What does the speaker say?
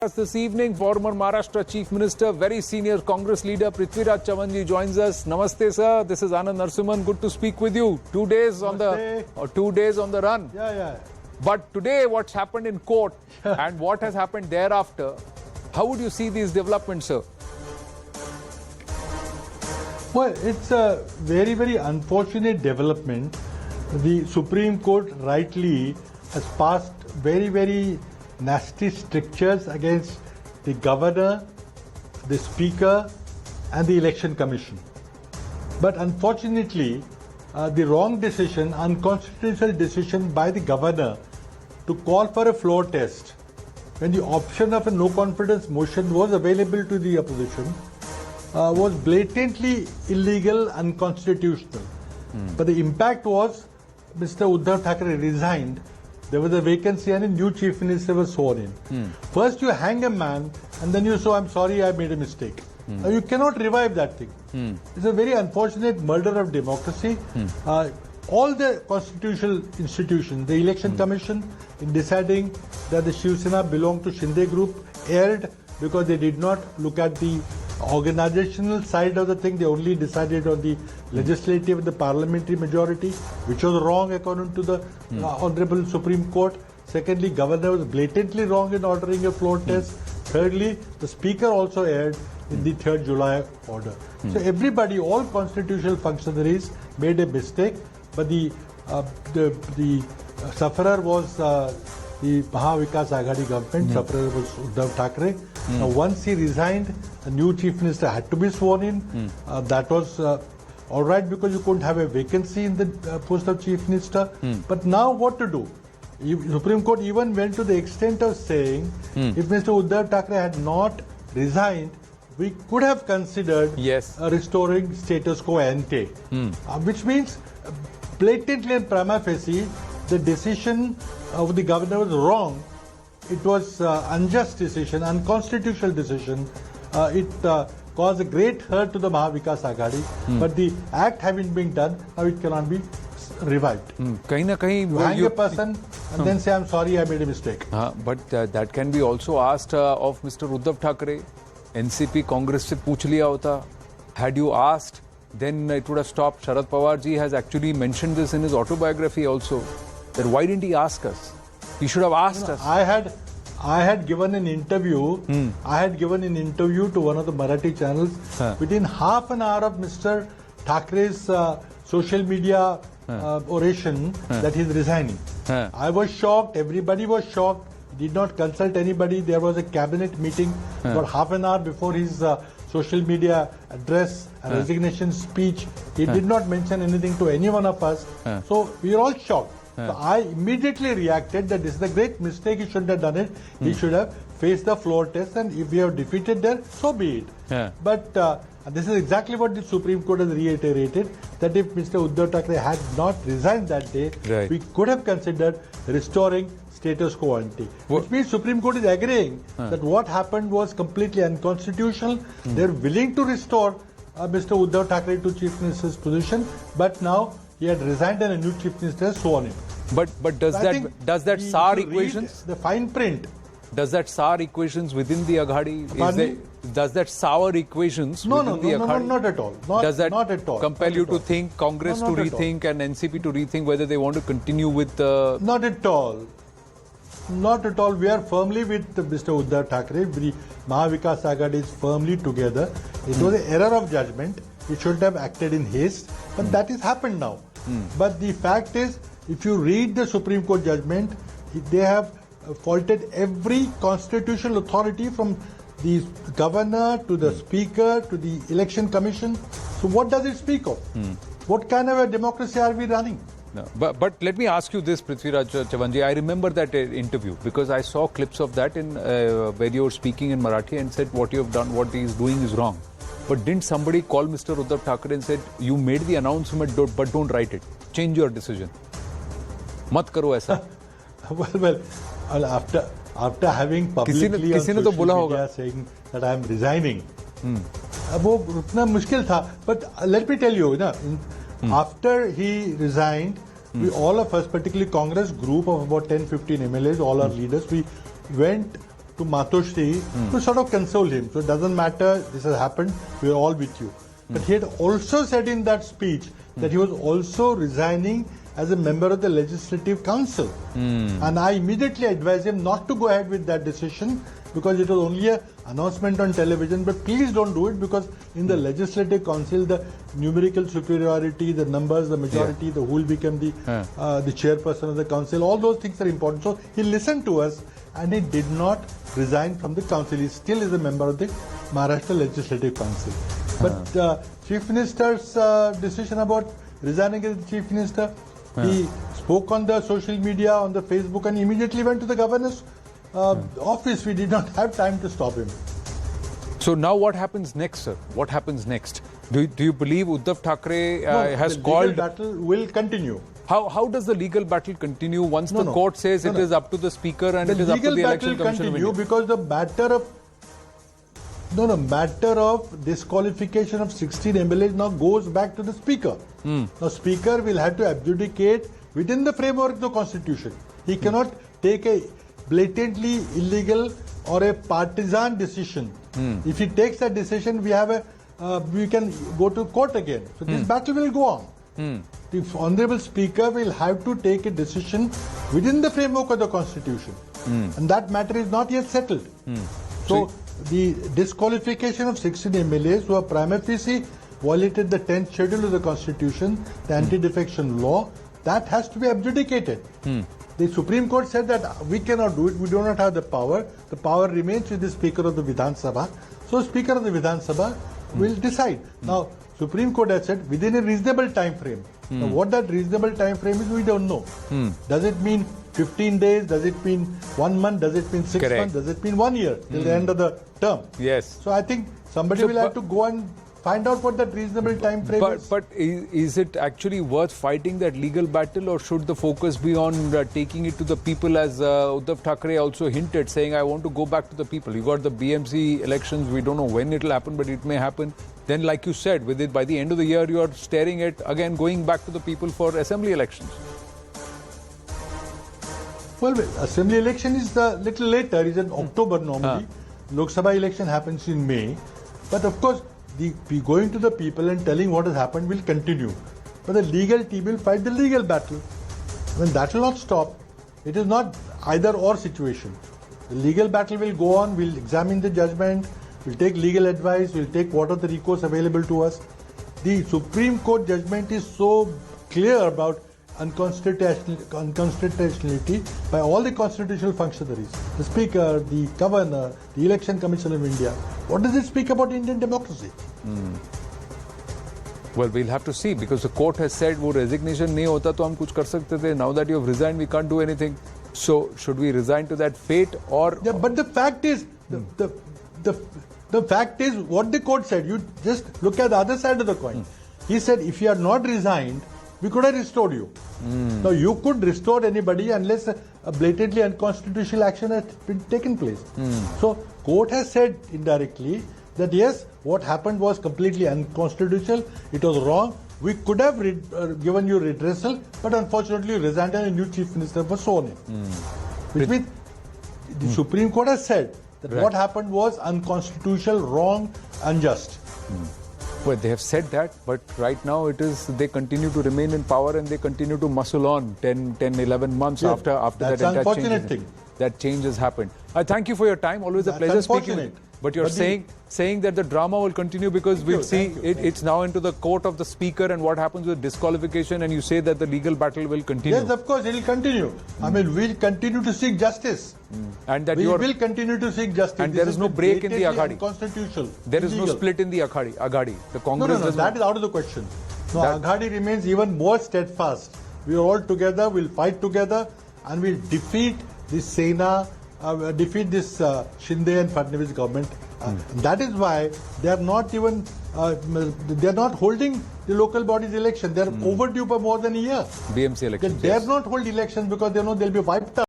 This evening, former Maharashtra Chief Minister, very senior Congress leader Prithviraj Chavan ji joins us. Namaste, sir. This is Anand Narsuman. Good to speak with you. 2 days on the 2 days on the run. Yeah. But today, what's happened in court and what has happened thereafter? How would you see these developments, sir? Well, it's a very, very unfortunate development. The Supreme Court rightly has passed very, very nasty strictures against the governor, the speaker and the election commission. But unfortunately, the wrong decision, unconstitutional decision by the governor to call for a floor test when the option of a no confidence motion was available to the opposition was blatantly illegal, unconstitutional. But the impact was Mr. Uddhav Thackrey resigned. There was a vacancy and a new chief minister was sworn in. First you hang a man and then you say, I'm sorry, I made a mistake. Now you cannot revive that thing. It's a very unfortunate murder of democracy. All the constitutional institutions, the election commission, in deciding that the Shiv Sena belonged to Shinde group, erred because they did not look at the organizational side of the thing. They only decided on the legislative and the parliamentary majority, which was wrong according to the Honorable Supreme Court. Secondly, governor was blatantly wrong in ordering a floor test. Thirdly, the speaker also erred in the 3rd July order. So everybody, all constitutional functionaries made a mistake, but the sufferer was the Maharashtra Aghadi government. Sufferer was Uddhav Thackrey. Now, once he resigned, a new chief minister had to be sworn in. That was all right because you couldn't have a vacancy in the post of chief minister. But now what to do? Supreme Court even went to the extent of saying if Mr. Uddhav Thackrey had not resigned, we could have considered restoring status quo ante, which means blatantly and prima facie the decision of the governor was wrong. It was unjust decision, unconstitutional decision. It caused a great hurt to the Maharashtra Aghadi. But the act having been done, now it cannot be revived. Kahin na kahin, you hang a person and then say, I'm sorry, I made a mistake. But that can be also asked of Mr. Uddhav Thackrey. NCP Congress se pooch liya hota. Had you asked, then it would have stopped. Sharad Pawar ji has actually mentioned this in his autobiography also. That why didn't he ask us? He should have asked us. I had given an interview. I had given an interview to one of the Marathi channels. Within half an hour of Mr. Thackrey's social media oration that he's resigning. I was shocked. Everybody was shocked. Did not consult anybody. There was a cabinet meeting about half an hour before his social media address, resignation speech. He did not mention anything to any one of us. So we are all shocked. So I immediately reacted that this is a great mistake. He shouldn't have done it. He should have faced the floor test, and if we have defeated there, so be it. But this is exactly what the Supreme Court has reiterated, that if Mr. Uddhav Thackrey had not resigned that day, we could have considered restoring status quo ante. Which means Supreme Court is agreeing that what happened was completely unconstitutional. They are willing to restore Mr. Uddhav Thackrey to Chief Minister's position, but now he had resigned and a new Chief Minister has sworn in. But does that SAR equations? The fine print. Does that SAR equations within the Aghadi? Does that SAR equations within the Aghadi? No, not at all. Does that not at all. compel you to think, Congress to rethink and NCP to rethink whether they want to continue with the... Not at all. Not at all. We are firmly with Mr. Uddhav Thackrey. The Maharashtra Aghadi is firmly together. It was an error of judgment. He should have acted in haste. But that has happened now. But the fact is, if you read the Supreme Court judgment, they have faulted every constitutional authority from the governor to the speaker to the election commission. So what does it speak of? What kind of a democracy are we running? No, but let me ask you this, Prithviraj Chavan. I remember that interview because I saw clips of that in where you were speaking in Marathi and said what you have done, what he is doing is wrong. But didn't somebody call Mr. Uddhav Thackrey and said, you made the announcement but don't write it. Change your decision. Mat karo aisa. Well, after having publicly on social media saying that I am resigning, वो रुकना मुश्किल था. But let me tell you, after he resigned, we all of us, particularly Congress group of about 10-15 MLAs, all our leaders, we went to Matoshri to sort of console him. So it doesn't matter, this has happened, we are all with you. But he had also said in that speech that he was also resigning as a member of the Legislative Council. And I immediately advised him not to go ahead with that decision because it was only an announcement on television. But please don't do it because in the Legislative Council, the numerical superiority, the numbers, the majority, the who will become the chairperson of the council, all those things are important. So he listened to us and he did not resign from the council. He still is a member of the Maharashtra Legislative Council. But Chief Minister's decision about resigning as the Chief Minister, he spoke on the social media, on the Facebook, and immediately went to the governor's office. We did not have time to stop him. So now what happens next, sir? What happens next? Do you believe Uddhav Thackrey has the called... legal battle will continue. How does the legal battle continue once the court says it is up to the speaker and it is up to the Election Commission of India? The legal battle will continue because the matter of disqualification of 16 MLAs now goes back to the speaker. Now speaker will have to adjudicate within the framework of the constitution. He cannot take a blatantly illegal or a partisan decision. If he takes that decision, we can go to court again. So this battle will go on. The Honorable Speaker will have to take a decision within the framework of the constitution. And that matter is not yet settled. So the disqualification of 16 MLAs who are prima facie violated the 10th schedule of the constitution, the anti-defection law, that has to be adjudicated. The Supreme Court said that we cannot do it, we do not have the power. The power remains with the Speaker of the Vidhan Sabha. So Speaker of the Vidhan Sabha will decide. Now, Supreme Court has said within a reasonable time frame. Now, what that reasonable time frame is, we don't know. Does it mean 15 days? Does it mean 1 month? Does it mean 6 months? Does it mean 1 year till the end of the term? Yes. So I think somebody will have to go and find out what that reasonable time frame is. But is it actually worth fighting that legal battle, or should the focus be on taking it to the people, as Uddhav Thackrey also hinted, saying, I want to go back to the people. You got the BMC elections, we don't know when it will happen, but it may happen. Then, like you said, with it by the end of the year, you are staring at, again, going back to the people for assembly elections. Well, assembly election is a little later, it's in October normally. Lok Sabha election happens in May. But of course, going to the people and telling what has happened will continue. But the legal team will fight the legal battle. When that will not stop, it is not either or situation. The legal battle will go on, we'll examine the judgment, we'll take legal advice, we'll take what are the recourse available to us. The Supreme Court judgment is so clear about unconstitutionality by all the constitutional functionaries, the Speaker, the Governor, the Election Commission of India. What does it speak about Indian democracy? Well, we'll have to see, because the court has said wo resignation nahi hota to hum kuch kar sakte the. Now that you have resigned, we can't do anything. So should we resign to that fate, or... Yeah, but the fact is, the fact is what the court said. You just look at the other side of the coin. He said, if you are not resigned, we could have restored you. Now, you could restore anybody unless a blatantly unconstitutional action has been taken place. So, court has said indirectly that yes, what happened was completely unconstitutional, it was wrong. We could have given you redressal, but unfortunately you resigned and a new chief minister was sworn in. Which means the Supreme Court has said that what happened was unconstitutional, wrong, unjust. Well, they have said that, but right now it is, they continue to remain in power and they continue to muscle on 10, 11 months after that unfortunate thing. That change has happened. I thank you for your time. Always a pleasure speaking with you. But you're saying that the drama will continue because we'll see it's now into the court of the speaker and what happens with disqualification, and you say that the legal battle will continue. Yes, of course, it will continue. I mean, we'll continue to seek justice. And that we will continue to seek justice. And there is no break in the Aghadi. Constitutional. There is no split in the Aghadi. The Congress no, that is out of the question. No, Aghadi remains even more steadfast. We are all together, we'll fight together, and we'll defeat this Sena, defeat this Shinde and Fadnavis government. That is why they are not even, they are not holding the local bodies election. They are overdue for more than a year. BMC elections. They dare not hold elections because they know they'll be wiped out.